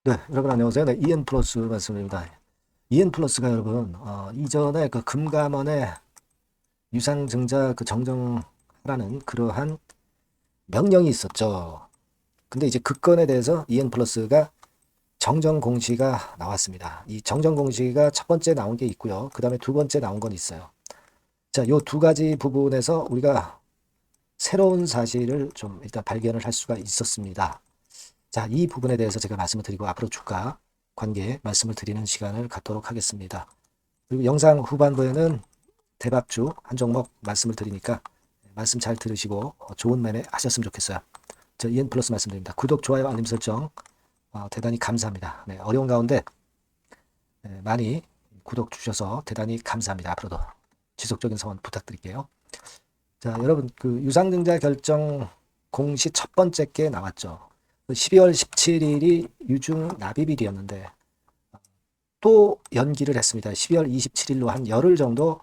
네, 여러분 안녕하세요. 네, EN 플러스 말씀입니다. EN 플러스가 여러분, 이전에 그 금감원의 유상증자 그 정정하라는 그러한 명령이 있었죠. 근데 이제 그 건에 대해서 EN 플러스가 정정 공시가 나왔습니다. 이 정정 공시가 첫 번째 나온 게 있고요. 그 다음에 두 번째 나온 건 있어요. 자, 요 두 가지 부분에서 우리가 새로운 사실을 좀 일단 발견을 할 수가 있었습니다. 자, 이 부분에 대해서 제가 말씀을 드리고 앞으로 주가 관계 말씀을 드리는 시간을 갖도록 하겠습니다. 그리고 영상 후반부에는 대박주 한 종목 말씀을 드리니까 말씀 잘 들으시고 좋은 매매 하셨으면 좋겠어요. 저 EN 플러스 말씀드립니다. 구독, 좋아요, 알림 설정 대단히 감사합니다. 네, 어려운 가운데 많이 구독 주셔서 대단히 감사합니다. 앞으로도 지속적인 성원 부탁드릴게요. 자, 여러분 그 유상증자 결정 공시 첫 번째 게 나왔죠. 12월 17일이 유중 납입일이었는데 또 연기를 했습니다. 12월 27일로 한 열흘 정도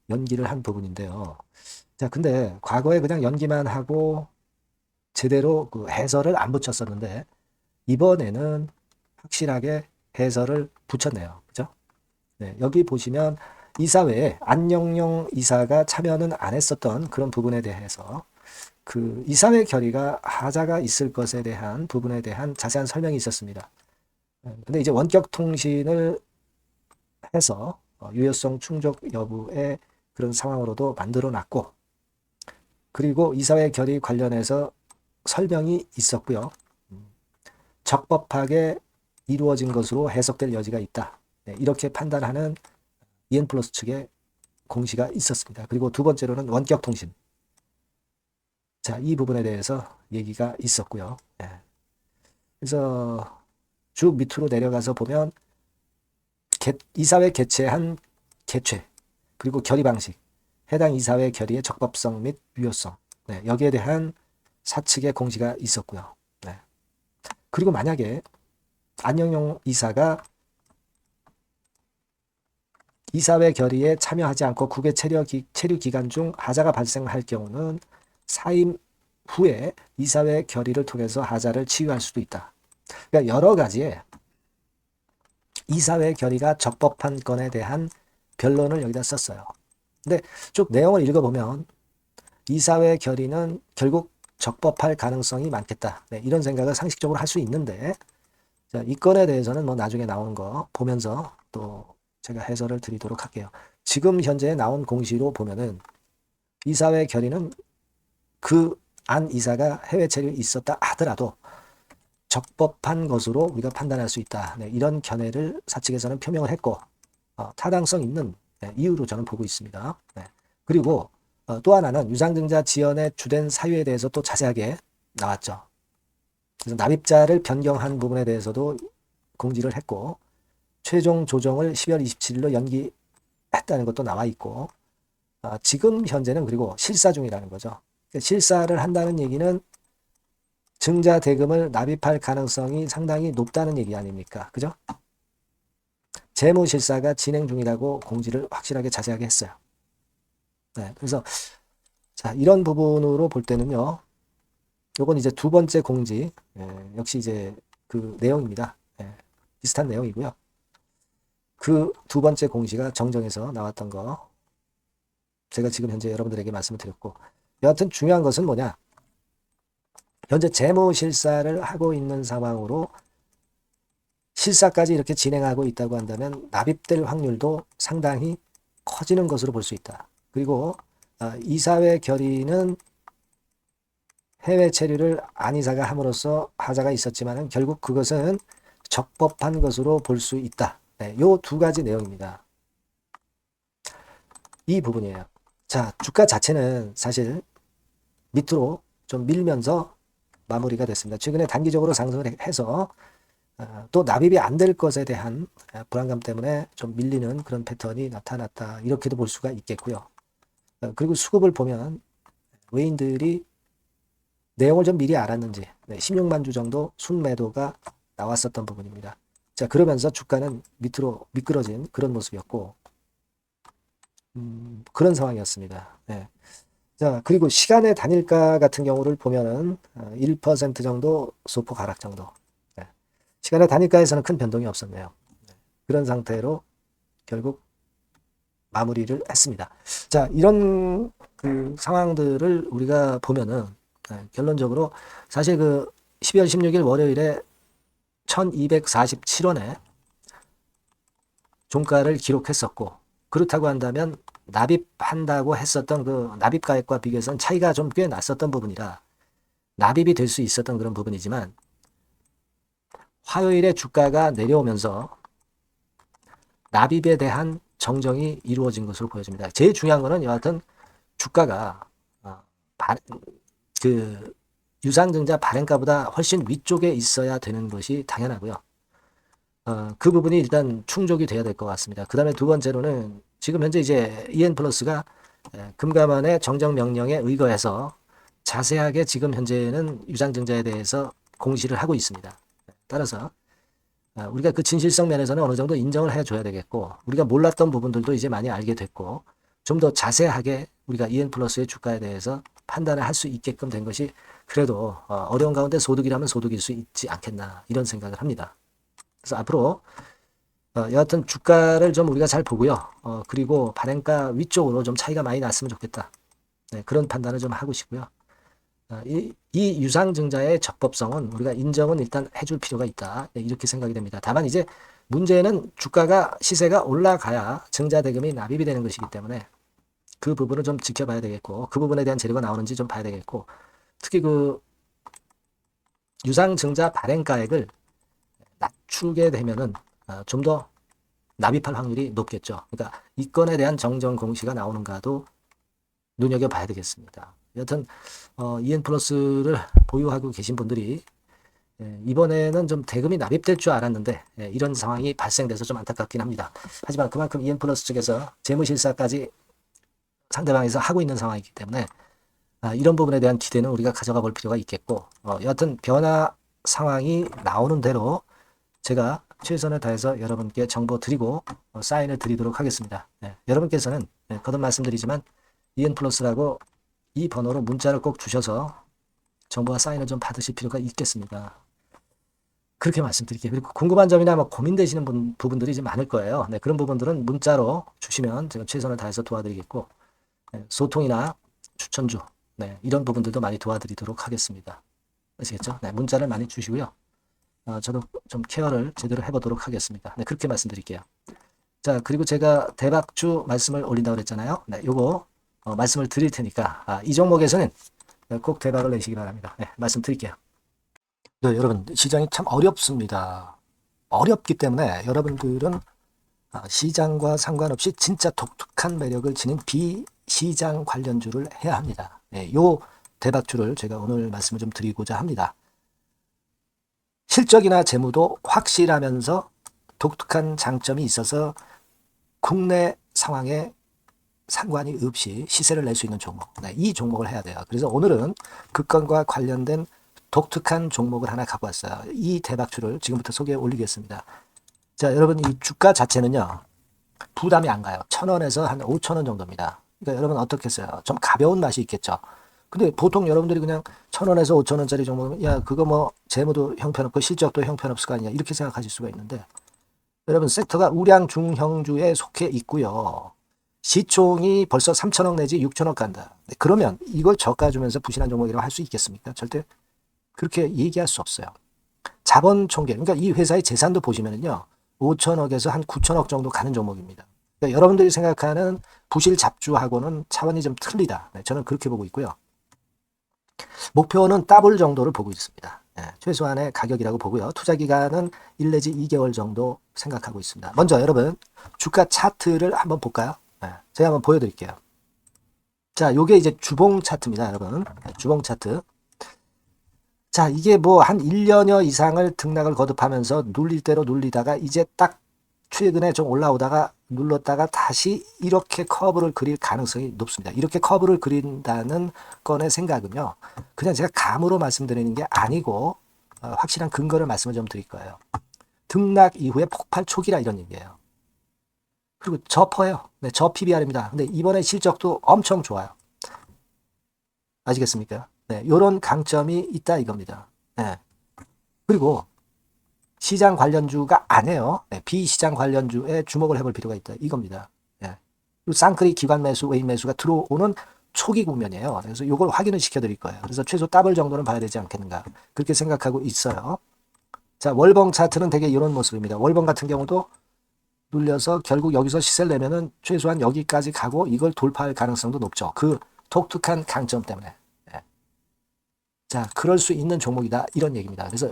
연기를 한 부분인데요. 자, 근데 과거에 그냥 연기만 하고 제대로 그 해설을 안 붙였었는데 이번에는 확실하게 해설을 붙였네요. 그죠? 네, 여기 보시면 이사회에 안영영 이사가 참여는 안 했었던 그런 부분에 대해서 그 이사회 결의가 하자가 있을 것에 대한 부분에 대한 자세한 설명이 있었습니다. 근데 이제 원격 통신을 해서 유효성 충족 여부의 그런 상황으로도 만들어 놨고, 그리고 이사회 결의 관련해서 설명이 있었고요. 적법하게 이루어진 것으로 해석될 여지가 있다. 네, 이렇게 판단하는 EN 플러스 측의 공시가 있었습니다. 그리고 두 번째로는 원격 통신. 자, 이 부분에 대해서 얘기가 있었고요. 네. 그래서 쭉 밑으로 내려가서 보면 이사회 개최한 개최, 그리고 결의 방식, 해당 이사회 결의의 적법성 및 유효성, 네, 여기에 대한 사측의 공시가 있었고요. 네. 그리고 만약에 안영용 이사가 이사회 결의에 참여하지 않고 국외 체류 기간 중 하자가 발생할 경우는 사임 후에 이사회 결의를 통해서 하자를 치유할 수도 있다. 그러니까 여러 가지의 이사회 결의가 적법한 건에 대한 변론을 여기다 썼어요. 근데 쭉 내용을 읽어보면 이사회 결의는 결국 적법할 가능성이 많겠다. 네, 이런 생각을 상식적으로 할 수 있는데, 자, 이 건에 대해서는 뭐 나중에 나오는 거 보면서 또 제가 해설을 드리도록 할게요. 지금 현재 나온 공시로 보면은 이사회 결의는 그 안 이사가 해외 체류에 있었다 하더라도 적법한 것으로 우리가 판단할 수 있다. 네, 이런 견해를 사측에서는 표명을 했고 타당성 있는 이유로 저는 보고 있습니다. 네. 그리고 또 하나는 유상증자 지연의 주된 사유에 대해서 또 자세하게 나왔죠. 그래서 납입자를 변경한 부분에 대해서도 공지를 했고 최종 조정을 12월 27일로 연기했다는 것도 나와 있고 지금 현재는 그리고 실사 중이라는 거죠. 실사를 한다는 얘기는 증자 대금을 납입할 가능성이 상당히 높다는 얘기 아닙니까? 그죠? 재무실사가 진행 중이라고 공지를 확실하게 자세하게 했어요. 네, 그래서 자, 이런 부분으로 볼 때는요. 요건 이제 두 번째 공지, 역시 이제 그 내용입니다. 비슷한 내용이고요. 그 두 번째 공시가 정정에서 나왔던 거 제가 지금 현재 여러분들에게 말씀을 드렸고, 여하튼 중요한 것은 뭐냐? 현재 재무실사를 하고 있는 상황으로 실사까지 이렇게 진행하고 있다고 한다면 납입될 확률도 상당히 커지는 것으로 볼 수 있다. 그리고 이사회 결의는 해외 체류를 안 이사가 함으로써 하자가 있었지만 결국 그것은 적법한 것으로 볼 수 있다. 네, 요 두 가지 내용입니다. 이 부분이에요. 자, 주가 자체는 사실 밑으로 좀 밀면서 마무리가 됐습니다. 최근에 단기적으로 상승을 해서 또 납입이 안 될 것에 대한 불안감 때문에 좀 밀리는 그런 패턴이 나타났다. 이렇게도 볼 수가 있겠고요. 그리고 수급을 보면 외인들이 내용을 좀 미리 알았는지 16만 주 정도 순매도가 나왔었던 부분입니다. 자, 그러면서 주가는 밑으로 미끄러진 그런 모습이었고 그런 상황이었습니다. 네. 자, 그리고 시간의 단일가 같은 경우를 보면은 1% 정도 소폭 하락 정도. 네. 시간의 단위가에서는 큰 변동이 없었네요. 그런 상태로 결국 마무리를 했습니다. 자, 이런 그 상황들을 우리가 보면은 결론적으로 사실 그 12월 16일 월요일에 1247원에 종가를 기록했었고, 그렇다고 한다면 납입한다고 했었던 그 납입가액과 비교해서는 차이가 좀 꽤 났었던 부분이라 납입이 될 수 있었던 그런 부분이지만, 화요일에 주가가 내려오면서 납입에 대한 정정이 이루어진 것으로 보여집니다. 제일 중요한 거는 여하튼 주가가 그 유상증자 발행가보다 훨씬 위쪽에 있어야 되는 것이 당연하고요. 그 부분이 일단 충족이 돼야 될 것 같습니다. 그 다음에 두 번째로는 지금 현재 이제 EN플러스가 금감원의 정정 명령에 의거해서 자세하게 지금 현재는 유상증자에 대해서 공시를 하고 있습니다. 따라서 우리가 그 진실성 면에서는 어느 정도 인정을 해줘야 되겠고, 우리가 몰랐던 부분들도 이제 많이 알게 됐고, 좀 더 자세하게 우리가 EN플러스의 주가에 대해서 판단을 할 수 있게끔 된 것이 그래도 어려운 가운데 소득이라면 소득일 수 있지 않겠나, 이런 생각을 합니다. 그래서 앞으로 여하튼 주가를 좀 우리가 잘 보고요. 그리고 발행가 위쪽으로 좀 차이가 많이 났으면 좋겠다. 네, 그런 판단을 좀 하고 싶고요. 이 유상증자의 적법성은 우리가 인정은 일단 해줄 필요가 있다. 네, 이렇게 생각이 됩니다. 다만 이제 문제는 주가가 시세가 올라가야 증자대금이 납입이 되는 것이기 때문에 그 부분을 좀 지켜봐야 되겠고, 그 부분에 대한 재료가 나오는지 좀 봐야 되겠고, 특히 그 유상증자 발행가액을 낮추게 되면은 좀 더 납입할 확률이 높겠죠. 그러니까 이 건에 대한 정정 공시가 나오는가도 눈여겨봐야 되겠습니다. 여튼 EN플러스를 보유하고 계신 분들이 이번에는 좀 대금이 납입될 줄 알았는데 이런 상황이 발생돼서 좀 안타깝긴 합니다. 하지만 그만큼 EN플러스 측에서 재무실사까지 상대방에서 하고 있는 상황이기 때문에 이런 부분에 대한 기대는 우리가 가져가 볼 필요가 있겠고, 여하튼 변화 상황이 나오는 대로 제가 최선을 다해서 여러분께 정보 드리고 사인을 드리도록 하겠습니다. 여러분께서는 거듭 말씀드리지만 EN플러스라고 이 번호로 문자를 꼭 주셔서 정보와 사인을 좀 받으실 필요가 있겠습니다. 그렇게 말씀드릴게요. 그리고 궁금한 점이나 뭐 고민되시는 부분들이 좀 많을 거예요. 네, 그런 부분들은 문자로 주시면 제가 최선을 다해서 도와드리겠고, 소통이나 추천주, 네, 이런 부분들도 많이 도와드리도록 하겠습니다. 아시겠죠? 네, 문자를 많이 주시고요. 저도 좀 케어를 제대로 해보도록 하겠습니다. 네, 그렇게 말씀드릴게요. 자, 그리고 제가 대박주 말씀을 올린다고 그랬잖아요. 네, 요거 말씀을 드릴 테니까 이 종목에서는 꼭 대박을 내시기 바랍니다. 네, 말씀드릴게요. 네, 여러분 시장이 참 어렵습니다. 어렵기 때문에 여러분들은 시장과 상관없이 진짜 독특한 매력을 지닌 비시장 관련주를 해야 합니다. 네, 요 대박주를 제가 오늘 말씀을 좀 드리고자 합니다. 실적이나 재무도 확실하면서 독특한 장점이 있어서 국내 상황에 상관이 없이 시세를 낼 수 있는 종목, 네, 이 종목을 해야 돼요. 그래서 오늘은 그 건과 관련된 독특한 종목을 하나 갖고 왔어요. 이 대박주를 지금부터 소개해 올리겠습니다. 자, 여러분 이 주가 자체는요 부담이 안 가요. 1,000원에서 한 5,000원 정도입니다. 그러니까 여러분 어떻겠어요? 좀 가벼운 맛이 있겠죠. 근데 보통 여러분들이 그냥 1,000원에서 5,000원짜리 종목은 야 그거 뭐 재무도 형편없고 실적도 형편없을 거 아니냐 이렇게 생각하실 수가 있는데, 여러분 섹터가 우량 중형주에 속해 있고요. 시총이 벌써 3,000억 내지 6,000억 간다. 네, 그러면 이걸 저가 주면서 부실한 종목이라고 할 수 있겠습니까? 절대 그렇게 얘기할 수 없어요. 자본 총계, 그러니까 이 회사의 재산도 보시면은요 5,000억에서 한 9,000억 정도 가는 종목입니다. 그러니까 여러분들이 생각하는 부실 잡주하고는 차원이 좀 틀리다. 네, 저는 그렇게 보고 있고요. 목표는 더블 정도를 보고 있습니다. 최소한의 가격이라고 보고요. 투자 기간은 1 내지 2개월 정도 생각하고 있습니다. 먼저 여러분 주가 차트를 한번 볼까요? 제가 한번 보여드릴게요. 자, 요게 이제 주봉 차트입니다, 여러분. 주봉 차트. 자, 이게 뭐 한 1년여 이상을 등락을 거듭하면서 눌릴 대로 눌리다가 이제 딱 최근에 좀 올라오다가 눌렀다가 다시 이렇게 커브를 그릴 가능성이 높습니다. 이렇게 커브를 그린다는 건의 생각은요, 그냥 제가 감으로 말씀드리는 게 아니고 확실한 근거를 말씀을 좀 드릴 거예요. 등락 이후에 폭발 초기라 이런 얘기예요. 그리고 저퍼예요. 네, 저 PBR입니다. 근데 이번에 실적도 엄청 좋아요. 아시겠습니까? 네, 요런 강점이 있다 이겁니다. 네. 그리고 시장 관련주가 아니에요. 네, 비시장 관련주에 주목을 해볼 필요가 있다. 이겁니다. 예. 그리고 쌍끌이 기관 매수, 외인 매수가 들어오는 초기 국면이에요. 그래서 이걸 확인을 시켜드릴 거예요. 그래서 최소 더블 정도는 봐야 되지 않겠는가. 그렇게 생각하고 있어요. 자, 월봉 차트는 되게 이런 모습입니다. 월봉 같은 경우도 눌려서 결국 여기서 시세를 내면은 최소한 여기까지 가고 이걸 돌파할 가능성도 높죠. 그 독특한 강점 때문에. 예. 자, 그럴 수 있는 종목이다. 이런 얘기입니다. 그래서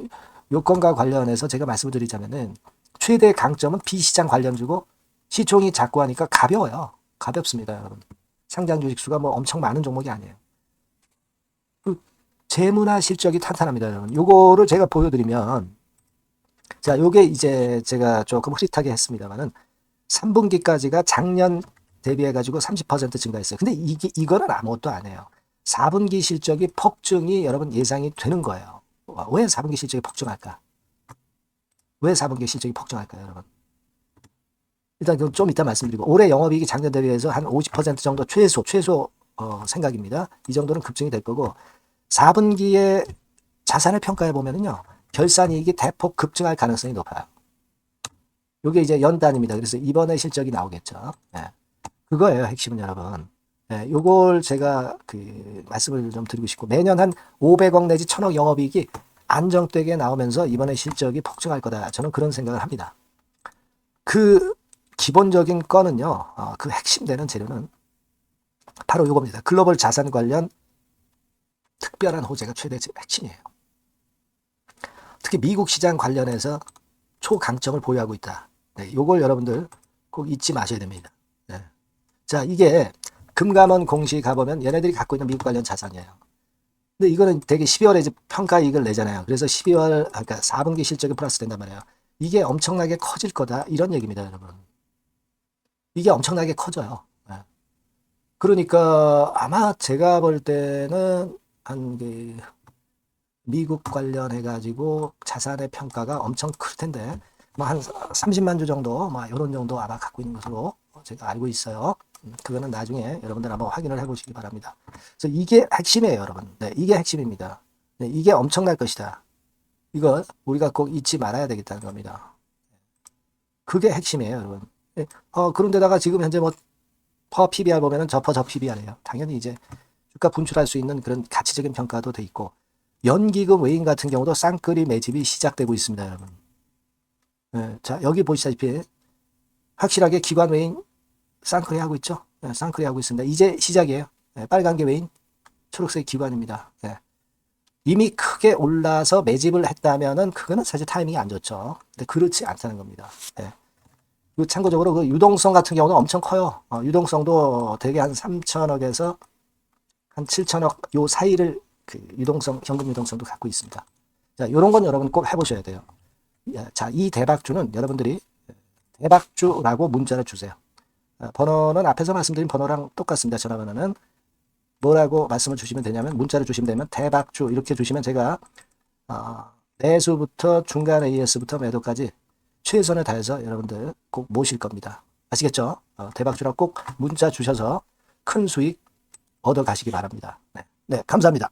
요건과 관련해서 제가 말씀을 드리자면은 최대 강점은 비시장 관련주고 시총이 작고 하니까 가벼워요. 가볍습니다, 여러분. 상장 주식 수가 뭐 엄청 많은 종목이 아니에요. 재무나 실적이 탄탄합니다, 여러분. 요거를 제가 보여드리면, 자, 요게 이제 제가 조금 흐릿하게 했습니다만은 3분기까지가 작년 대비해가지고 30% 증가했어요. 근데 이거는 아무것도 안 해요. 4분기 실적이 폭증이 여러분 예상이 되는 거예요. 왜 4분기 실적이 폭증할까? 왜 4분기 실적이 폭증할까요, 여러분? 일단 그건 좀 이따 말씀드리고, 올해 영업이익이 작년 대비해서 한 50% 정도 최소 생각입니다. 이 정도는 급증이 될 거고, 4분기에 자산을 평가해 보면은요, 결산이익이 대폭 급증할 가능성이 높아요. 이게 이제 연단입니다. 그래서 이번에 실적이 나오겠죠. 네. 그거예요, 핵심은 여러분. 네, 요걸 제가 말씀을 좀 드리고 싶고, 매년 한 500억 내지 1000억 영업이익이 안정되게 나오면서 이번에 실적이 폭증할 거다. 저는 그런 생각을 합니다. 그 기본적인 거는요, 그 핵심 되는 재료는 바로 요겁니다. 글로벌 자산 관련 특별한 호재가 최대 핵심이에요. 특히 미국 시장 관련해서 초강점을 보유하고 있다. 네, 요걸 여러분들 꼭 잊지 마셔야 됩니다. 네. 자, 이게 금감원 공시 가보면 얘네들이 갖고 있는 미국 관련 자산이에요. 근데 이거는 되게 12월에 이제 평가이익을 내잖아요. 그래서 12월, 그러니까 4분기 실적이 플러스 된단 말이에요. 이게 엄청나게 커질 거다. 이런 얘기입니다, 여러분. 이게 엄청나게 커져요. 네. 그러니까 아마 제가 볼 때는 미국 관련해가지고 자산의 평가가 엄청 클 텐데, 뭐 한 30만 주 정도, 뭐 이런 정도 아마 갖고 있는 것으로 제가 알고 있어요. 그거는 나중에 여러분들 한번 확인을 해보시기 바랍니다. 그래서 이게 핵심이에요, 여러분. 네, 이게 핵심입니다. 네, 이게 엄청날 것이다. 이거 우리가 꼭 잊지 말아야 되겠다는 겁니다. 그게 핵심이에요, 여러분. 네, 그런데다가 지금 현재 뭐 퍼 PBR 보면은 저 PBR이에요. 당연히 이제 주가 분출할 수 있는 그런 가치적인 평가도 돼 있고, 연기금 외인 같은 경우도 쌍끌이 매집이 시작되고 있습니다, 여러분. 네, 자, 여기 보시다시피 확실하게 기관 외인 쌍끌이 하고 있죠. 네, 쌍끌이 하고 있습니다. 이제 시작이에요. 네, 빨간 게 외인, 초록색 기관입니다. 네. 이미 크게 올라서 매집을 했다면은 그거는 사실 타이밍이 안 좋죠. 근데 그렇지 않다는 겁니다. 네. 그리고 참고적으로 그 유동성 같은 경우는 엄청 커요. 유동성도 대개 한 3천억에서 한 7천억 요 사이를 유동성, 현금 유동성도 갖고 있습니다. 자, 요런 건 여러분 꼭 해보셔야 돼요. 자, 이 대박주는 여러분들이 대박주라고 문자를 주세요. 번호는 앞에서 말씀드린 번호랑 똑같습니다. 전화번호는 뭐라고 말씀을 주시면 되냐면, 문자를 주시면 되면 대박주 이렇게 주시면 제가 매수부터 중간 AS부터 매도까지 최선을 다해서 여러분들 꼭 모실 겁니다. 아시겠죠? 대박주라고 꼭 문자 주셔서 큰 수익 얻어 가시기 바랍니다. 네, 감사합니다.